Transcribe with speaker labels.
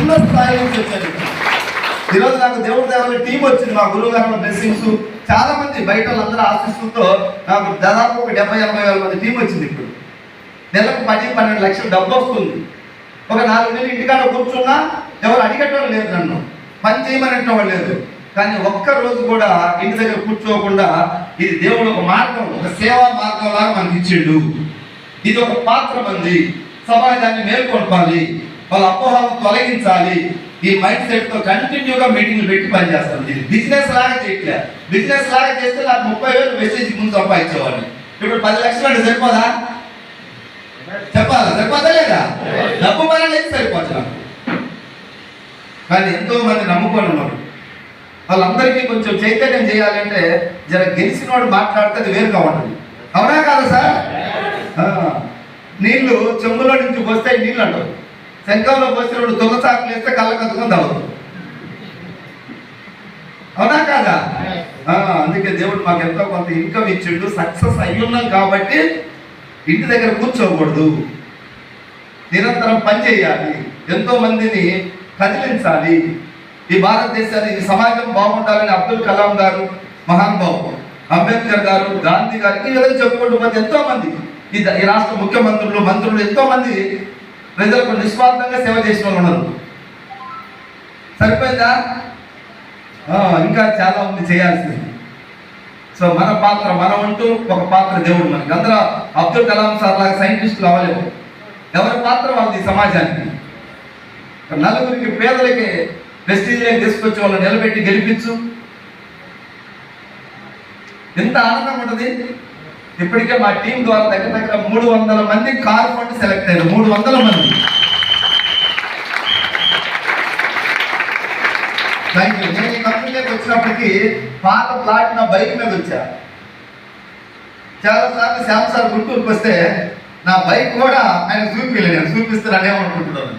Speaker 1: చిన్న స్థాయి నుంచి వచ్చాను. ఈరోజు నాకు దేవుడి దేవాలయ టీం వచ్చింది, మా గురువు గారి బ్లెస్సింగ్స్, చాలా మంది బయట వాళ్ళందరూ ఆశిస్తుందో నాకు దాదాపు ఒక 70-80 వేల మంది టీం వచ్చింది. ఇప్పుడు నెలకు 10-12 లక్షలు డబ్బు వస్తుంది. ఒక 4 నెలలు ఇంటికాడ కూర్చున్నా ఎవరు అడిగేటోళ్ళు లేదు, నన్ను పని చేయమనేటోళ్ళు లేదు. కానీ ఒక్క రోజు కూడా ఇంటి దగ్గర కూర్చోకుండా ఇది దేవుడు ఒక మార్గం, ఒక సేవా మార్గం లాగా మనకి ఇచ్చిండు. ఇది ఒక పాత్ర మంది సమాజాన్ని మేల్కొల్పాలి, వాళ్ళ అపోహలను తొలగించాలి. ఈ మైండ్ సెట్ తో కంటిన్యూగా మీటింగ్లు పెట్టి పనిచేస్తాను. ఇది బిజినెస్ లాగా చేయట్లే. బిజినెస్ లాగా చేస్తే నాకు 30,000 మెసేజ్ ముందు సంపాదించేవాడిని. ఇప్పుడు 10 లక్షలు అంటే సరిపోదా? చెప్పాలా? సరిపోతా లేదా? డబ్బు పని అయితే సరిపోతా. కానీ ఎంతో మంది నమ్ముకొని ఉన్నారు. వాళ్ళందరికీ కొంచెం చైతన్యం చేయాలంటే జర గెలిచినోడు మాట్లాడితే అది వేరుగా ఉంటుంది. అవునా కాదా సార్? నీళ్లు చెంబులో నుంచి పోస్తాయి, నీళ్ళు అంటారు. శంఖంలో పోస్తే 2 దొంగ చాకులు వేస్తే కళ్ళ కత్తుకొని తాగుతారు. అవునా కాదా? అందుకే దేవుడు మాకు ఎంతో కొంత ఇన్కమ్ ఇచ్చిండు. సక్సెస్ అయ్యున్నాం కాబట్టి ఇంటి దగ్గర కూర్చోకూడదు, నిరంతరం పని చేయాలి, ఎంతో మందిని కదిలించాలి. ఈ భారతదేశాన్ని, ఈ సమాజం బాగుండాలని అబ్దుల్ కలాం గారు, మహానుభావు అంబేద్కర్ గారు, గాంధీ గారు, ఈ విధంగా చెప్పుకుంటూ పోతే ఎంతో మంది ఈ రాష్ట్ర ముఖ్యమంత్రులు, మంత్రులు, ఎంతో మంది ప్రజలకు నిస్వార్థంగా సేవ చేసిన వాళ్ళు ఉన్నారు. సరిపోయిందా? ఇంకా చాలా ఉంది చేయాల్సింది. సో మన పాత్ర, మనం అంటూ ఒక పాత్ర దేవుడు మనకి. అందరూ అబ్దుల్ కలాం సార్ లాగా సైంటిస్టులు అవ్వలేము. ఎవరి పాత్ర వాళ్ళది సమాజానికి. నలుగురికి, పేదలకి ప్రెస్టీజ్లోకి తీసుకొచ్చి వాళ్ళని నిలబెట్టి గెలిపించు. ఎంత ఆనందం ఉంటుంది. ఇప్పటికే మా టీం ద్వారా దగ్గర 300 మంది కార్ ఫండ్ సెలెక్ట్ అయ్యారు. 300 మంది. Thank you. నేను ఈ కంపెనీలోకి వచ్చినప్పటికీ పాత ప్లాటినా బైక్ మీద వచ్చా. చాలాసార్లు శ్యామ్ సార్ గుంటూరుకు వస్తే నా బైక్ కూడా ఆయన చూపిస్తాను, ఏమనుకుంటున్నాను.